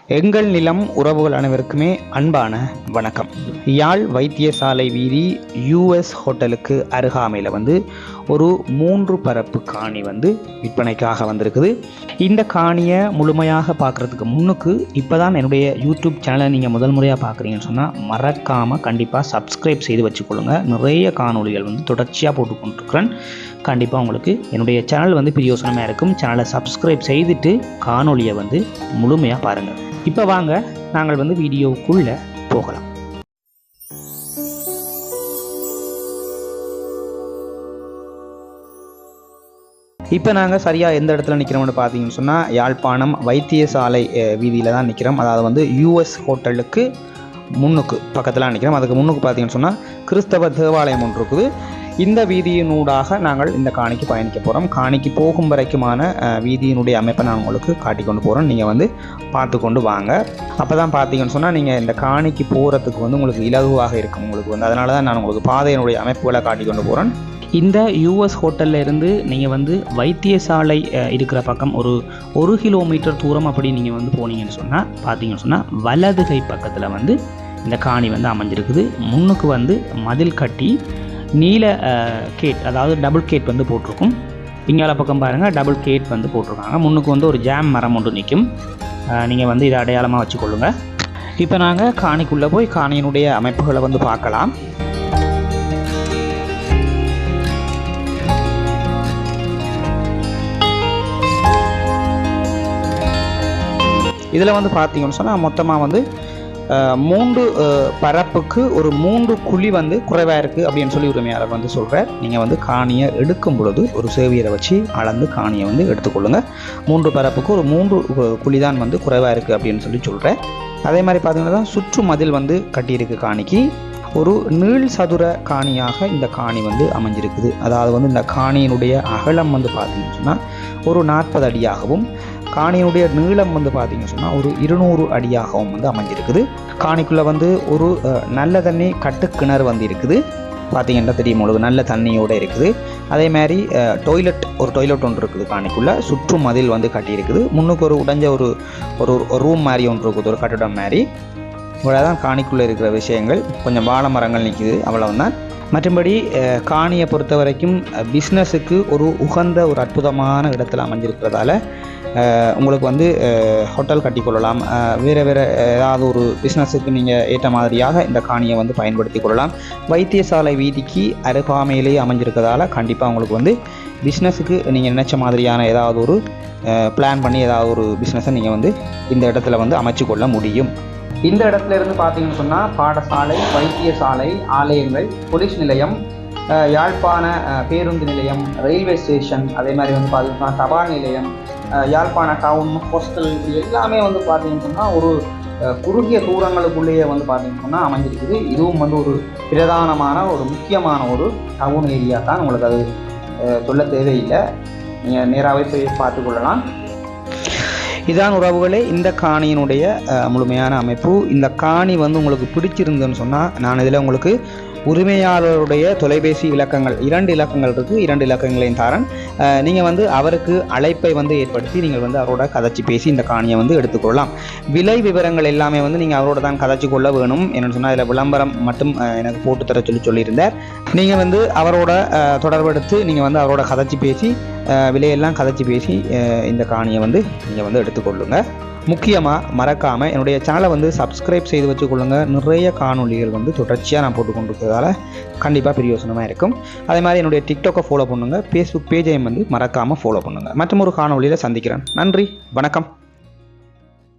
எங்கள் நிலம் உறவுகள் அனைவருக்குமே அன்பான வணக்கம். யாழ் வைத்தியசாலை வீதி US ஹோட்டலுக்கு அருகாமையில் ஒரு 3 பரப்பு காணி விற்பனைக்காக வந்திருக்குது. இந்த காணியை முழுமையாக பார்க்குறதுக்கு முன்னுக்கு இப்போ தான் என்னுடைய யூடியூப் சேனலை நீங்கள் முதல் முறையாக பார்க்குறீங்கன்னு சொன்னால் மறக்காமல் கண்டிப்பாக சப்ஸ்கிரைப் செய்து வச்சுக்கொள்ளுங்க. நிறைய காணொலிகள் தொடர்ச்சியாக போட்டுக்கொண்டிருக்கிறேன். கண்டிப்பாக உங்களுக்கு என்னுடைய சேனல் பிரயோசனமாக இருக்கும். சேனலை சப்ஸ்கிரைப் செய்துட்டு காணொலியை முழுமையாக பாருங்கள். இப்போ வாங்க நாங்கள் வீடியோவுக்குள்ளே போகலாம். இப்போ நாங்கள் சரியாக எந்த இடத்துல நிற்கிறோம்னு பார்த்தீங்கன்னு சொன்னால் யாழ்ப்பாணம் வைத்தியசாலை வீதியில் தான் நிற்கிறோம். அதாவது US ஹோட்டலுக்கு முன்னுக்கு பக்கத்தில் நிற்கிறோம். அதுக்கு முன்னுக்கு பார்த்தீங்கன்னு சொன்னால் கிறிஸ்தவ தேவாலயம் ஒன்று இருக்குது. இந்த வீதியினூடாக நாங்கள் இந்த காணிக்கு பயணிக்க போகிறோம். காணிக்கு போகும் வரைக்குமான வீதியினுடைய அமைப்பை நான் உங்களுக்கு காட்டிக்கொண்டு போகிறோம். நீங்கள் பார்த்து கொண்டு வாங்க. அப்போ தான் பார்த்தீங்கன்னு சொன்னால் நீங்கள் இந்த காணிக்கு போகிறதுக்கு உங்களுக்கு இலகுவாக இருக்கும். உங்களுக்கு அதனால தான் நான் உங்களுக்கு பாதையினுடைய அமைப்புகளை காட்டிக்கொண்டு போகிறேன். இந்த US ஹோட்டலில் இருந்து நீங்கள் வைத்தியசாலை இருக்கிற பக்கம் ஒரு கிலோமீட்டர் தூரம் அப்படி நீங்கள் போனீங்கன்னு சொன்னால் பார்த்தீங்கன்னு சொன்னால் வலதுகை பக்கத்தில் இந்த காணி அமைஞ்சிருக்குது. முன்னுக்கு மதில் கட்டி நீல கேட், அதாவது டபுள் கேட் போட்டிருக்கும். இங்கால பக்கம் பாருங்கள், டபுள் கேட் போட்டிருக்காங்க. முன்னுக்கு ஒரு ஜாம் மரம் ஒன்று நிற்கும். நீங்கள் இதை அடையாளமாக வச்சுக்கொள்ளுங்க. இப்போ நாங்கள் காணிக்குள்ளே போய் காணியினுடைய அமைப்புகளை பார்க்கலாம். இதில் பார்த்தீங்கன்னு சொன்னால் மொத்தமாக 3 பரப்புக்கு ஒரு 3 குழி குறைவாக இருக்குது அப்படின்னு சொல்லி உரிமையாளர் சொல்கிறார். நீங்கள் காணியை எடுக்கும் பொழுது ஒரு சேவியரை வச்சு அளந்து காணியை எடுத்துக்கொள்ளுங்க. 3 பரப்புக்கு ஒரு 3 குழி தான் குறைவாக இருக்குது அப்படின்னு சொல்லி சொல்கிறேன். அதே மாதிரி பார்த்தீங்கன்னா சுற்று மதில் கட்டியிருக்கு. காணிக்கு ஒரு நீள் சதுர காணியாக இந்த காணி அமைஞ்சிருக்குது. அதாவது இந்த காணியினுடைய அகலம் பார்த்தீங்கன்னு சொன்னால் ஒரு 40 அடியாகவும் காணியினுடைய நீளம் பார்த்தீங்கன்னு சொன்னால் ஒரு 200 அடியாகவும் அமைஞ்சிருக்குது. காணிக்குள்ளே ஒரு நல்ல தண்ணி கட்டு கிணறு இருக்குது. பார்த்தீங்கன்னா தெரியும், உங்களுக்கு நல்ல தண்ணியோடு இருக்குது. அதே மாதிரி ஒரு டாய்லெட் ஒன்று இருக்குது. காணிக்குள்ளே சுற்று மதில் கட்டியிருக்குது. முன்னுக்கு ஒரு உடைஞ்ச ஒரு ரூம் மாதிரி ஒன்று இருக்குது, ஒரு கட்டிடம் மாதிரி. இவ்வளோதான் காணிக்குள்ளே இருக்கிற விஷயங்கள். கொஞ்சம் வாழை மரங்கள் நிற்குது, அவ்வளவுதான். மற்றபடி காணியை பொறுத்த வரைக்கும் பிஸ்னஸுக்கு ஒரு உகந்த ஒரு அற்புதமான இடத்துல அமைஞ்சிருக்கிறதால உங்களுக்கு ஹோட்டல் கட்டிக்கொள்ளலாம். வேறு ஏதாவது ஒரு பிஸ்னஸுக்கு நீங்கள் ஏற்ற மாதிரியாக இந்த காணியை பயன்படுத்தி கொள்ளலாம். வைத்தியசாலை வீதிக்கு அருகாமையிலேயே அமைஞ்சிருக்கிறதால கண்டிப்பாக உங்களுக்கு பிஸ்னஸுக்கு நீங்கள் நினச்ச மாதிரியான ஏதாவது ஒரு பிளான் பண்ணி ஏதாவது ஒரு பிஸ்னஸை நீங்கள் இந்த இடத்துல அமைச்சு கொள்ள முடியும். இந்த இடத்துல இருந்து பார்த்தீங்கன்னு சொன்னால் பாடசாலை, வைத்தியசாலை, ஆலயங்கள், போலீஸ் நிலையம், யாழ்ப்பாண பேருந்து நிலையம், ரயில்வே ஸ்டேஷன், அதே மாதிரி பார்த்தீங்கன்னா தபால் நிலையம், யாழ்ப்பாண டவுன், ஹாஸ்டல், இது எல்லாமே பார்த்தீங்கன்னு சொன்னால் ஒரு குறுகிய தூரங்களுக்குள்ளேயே பார்த்தீங்கன்னு சொன்னால் அமைஞ்சிருக்குது. இதுவும் ஒரு பிரதானமான ஒரு முக்கியமான ஒரு டவுன் ஏரியா தான். உங்களுக்கு அது சொல்ல தேவையில்லை, நீங்கள் நேராகவே போய் பார்த்துக்கொள்ளலாம். இதான் உறவுகளே இந்த காணியினுடைய முழுமையான அமைப்பு. இந்த காணி உங்களுக்கு பிடிச்சிருந்துன்னு சொன்னால் நான் இதில் உங்களுக்கு உரிமையாளருடைய தொலைபேசி இலக்கங்கள் 2 இலக்கங்கள் இருக்குது. 2 இலக்கங்களையும் தரேன். நீங்கள் அவருக்கு அழைப்பை ஏற்படுத்தி நீங்கள் அவரோட கதைச்சி பேசி இந்த காணியை எடுத்துக்கொள்ளலாம். விலை விவரங்கள் எல்லாமே நீங்கள் அவரோட தான் கதைச்சி கொள்ள வேணும். என்னென்னு சொன்னால் இதில் விளம்பரம் மட்டும் எனக்கு போட்டு தர சொல்லியிருந்தார். நீங்கள் அவரோட தொடர்பெடுத்து நீங்கள் அவரோட கதைச்சி பேசி விலையெல்லாம் கதைச்சி பேசி இந்த காணியை நீங்கள் எடுத்துக்கொள்ளுங்க. முக்கியமாக மறக்காமல் என்னுடைய சேனலை சப்ஸ்கிரைப் செய்து வச்சுக்கொள்ளுங்கள். நிறைய காணொலிகள் தொடர்ச்சியாக நான் போட்டுக்கொண்டிருக்கிறதால கண்டிப்பாக பிரயோசனமாக இருக்கும். அதே மாதிரி என்னுடைய டிக்டாக்கை ஃபாலோ பண்ணுங்கள். ஃபேஸ்புக் பேஜையும் மறக்காமல் ஃபாலோ பண்ணுங்கள். மற்றும் ஒரு காணொலியில் சந்திக்கிறேன். நன்றி, வணக்கம்.